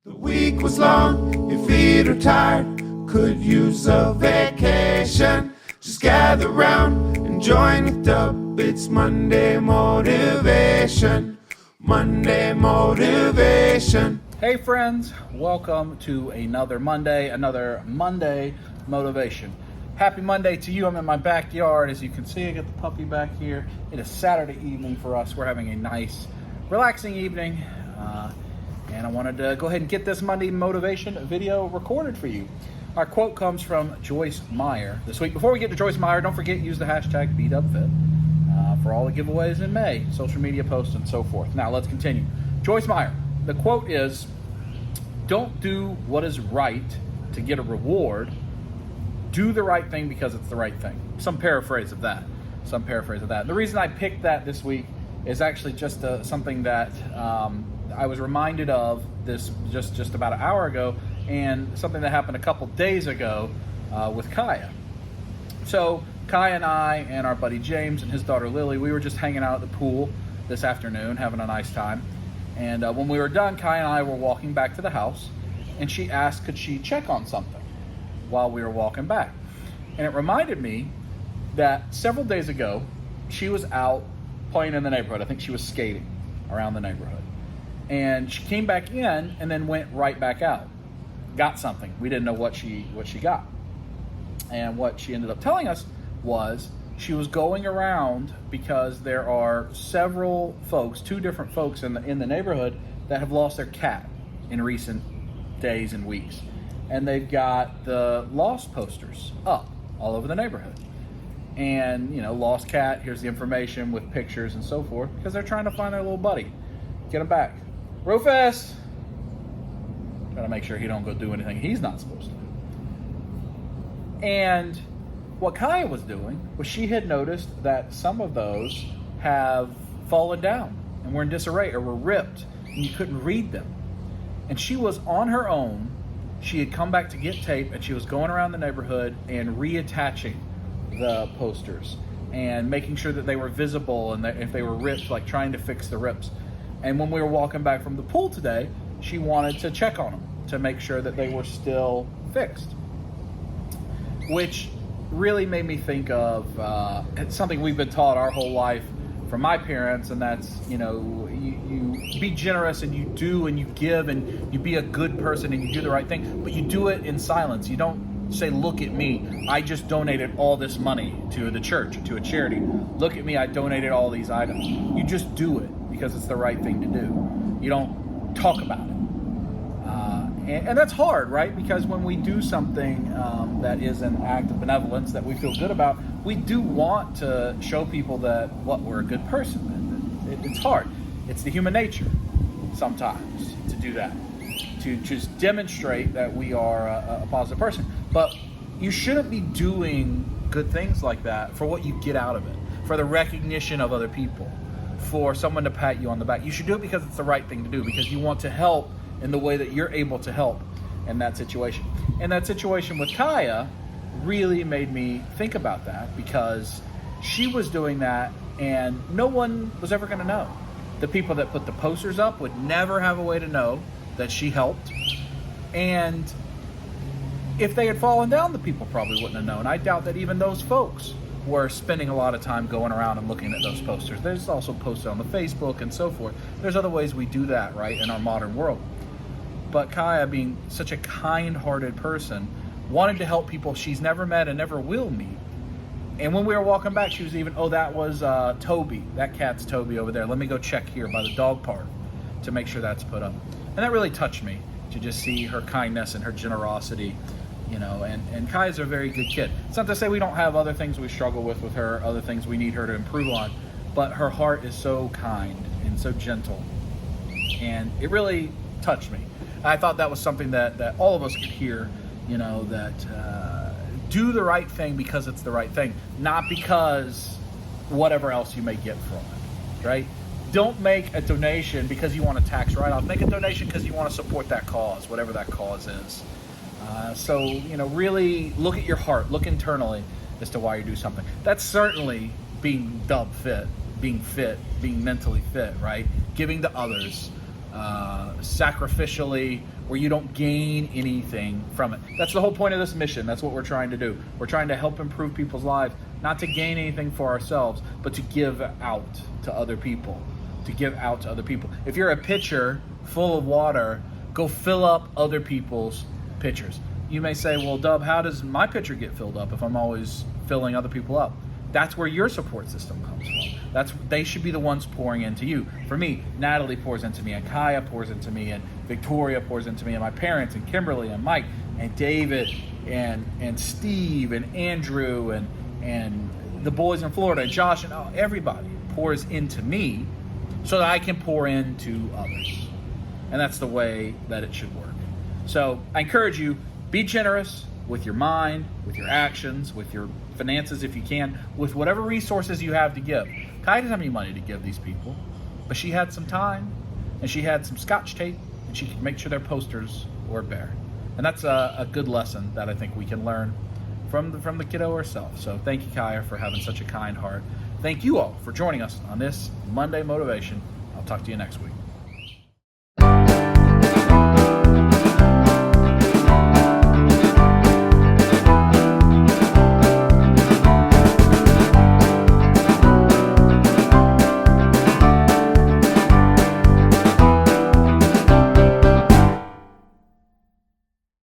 The week was long, your feet are tired, could use a vacation. Just gather round and join with Dub, it's Monday Motivation. Monday Motivation. Hey friends, welcome to another Monday Motivation. Happy Monday to you. I'm in my backyard. As you can see, I got the puppy back here. It is Saturday evening for us. We're having a nice, relaxing evening. And I wanted to go ahead and get this Monday Motivation video recorded for you. Our quote comes from Joyce Meyer this week. Before we get to Joyce Meyer, don't forget, use the hashtag bigdubsqueeze for all the giveaways in May, social media posts, and so forth. Now, let's continue. Joyce Meyer. The quote is, "Don't do what is right to get a reward. Do the right thing because it's the right thing." Some paraphrase of that. And the reason I picked that this week is actually just something that I was reminded of this just about an hour ago, and something that happened a couple days ago with Kaya. So Kaya and I and our buddy James and his daughter Lily, we were just hanging out at the pool this afternoon, having a nice time. And when we were done, Kaya and I were walking back to the house, and she asked could she check on something while we were walking back. And it reminded me that several days ago, she was out playing in the neighborhood. I think she was skating around the neighborhood. And she came back in and then went right back out. Got something. We didn't know what she got. And what she ended up telling us was she was going around because there are several folks, two different folks in the neighborhood that have lost their cat in recent days and weeks. And they've got the lost posters up all over the neighborhood. And, you know, lost cat, here's the information with pictures and so forth, because they're trying to find their little buddy. Get him back. Rufus! Gotta make sure he don't go do anything he's not supposed to do. And what Kaya was doing was she had noticed that some of those have fallen down and were in disarray or were ripped and you couldn't read them. And she was on her own. She had come back to get tape, and she was going around the neighborhood and reattaching the posters and making sure that they were visible, and that if they were ripped, like trying to fix the rips. And when we were walking back from the pool today, she wanted to check on them to make sure that they were still fixed, which really made me think of it's something we've been taught our whole life from my parents, and that's, you know, you be generous and you do and you give and you be a good person and you do the right thing, but you do it in silence. You don't say, look at me, I just donated all this money to the church, to a charity. Look at me, I donated all these items. You just do it because it's the right thing to do. You don't talk about it. And that's hard, right? Because when we do something that is an act of benevolence that we feel good about, we do want to show people that we're a good person. It's hard. It's the human nature sometimes to do that, to just demonstrate that we are a positive person. But you shouldn't be doing good things like that for what you get out of it, for the recognition of other people, for someone to pat you on the back. You should do it because it's the right thing to do, because you want to help in the way that you're able to help in that situation. And that situation with Kaya really made me think about that, because she was doing that and no one was ever going to know. The people that put the posters up would never have a way to know that she helped. And if they had fallen down, the people probably wouldn't have known. I doubt that even those folks were spending a lot of time going around and looking at those posters. There's also posted on the Facebook and so forth. There's other ways we do that, right, in our modern world. But Kaya, being such a kind-hearted person, wanted to help people she's never met and never will meet. And when we were walking back, she was even, oh, that was Toby. That cat's Toby over there. Let me go check here by the dog park to make sure that's put up. And that really touched me, to just see her kindness and her generosity, you know, and Kaya's a very good kid. It's not to say we don't have other things we struggle with her, other things we need her to improve on, but her heart is so kind and so gentle. And it really touched me. I thought that was something that all of us could hear, you know, that do the right thing because it's the right thing, not because whatever else you may get from it, right? Don't make a donation because you want a tax write-off. Make a donation because you want to support that cause, whatever that cause is. So, you know, really look at your heart, look internally as to why you do something. That's certainly being dub fit, being mentally fit, right? Giving to others, sacrificially where you don't gain anything from it. That's the whole point of this mission. That's what we're trying to do. We're trying to help improve people's lives, not to gain anything for ourselves, but to give out to other people. To give out to other people. If you're a pitcher full of water, go fill up other people's pitchers. You may say, well, Dub, how does my pitcher get filled up if I'm always filling other people up? That's where your support system comes from. They should be the ones pouring into you. For me, Natalie pours into me, and Kaya pours into me, and Victoria pours into me, and my parents, and Kimberly, and Mike, and David, and Steve, and Andrew, and the boys in Florida, and Josh, and everybody pours into me so that I can pour into others. And that's the way that it should work. So I encourage you, be generous with your mind, with your actions, with your finances if you can, with whatever resources you have to give. Kai doesn't have any money to give these people, but she had some time, and she had some scotch tape, and she could make sure their posters were bare. And that's a good lesson that I think we can learn from the kiddo herself. So thank you, Kaya, for having such a kind heart. Thank you all for joining us on this Monday Motivation. I'll talk to you next week.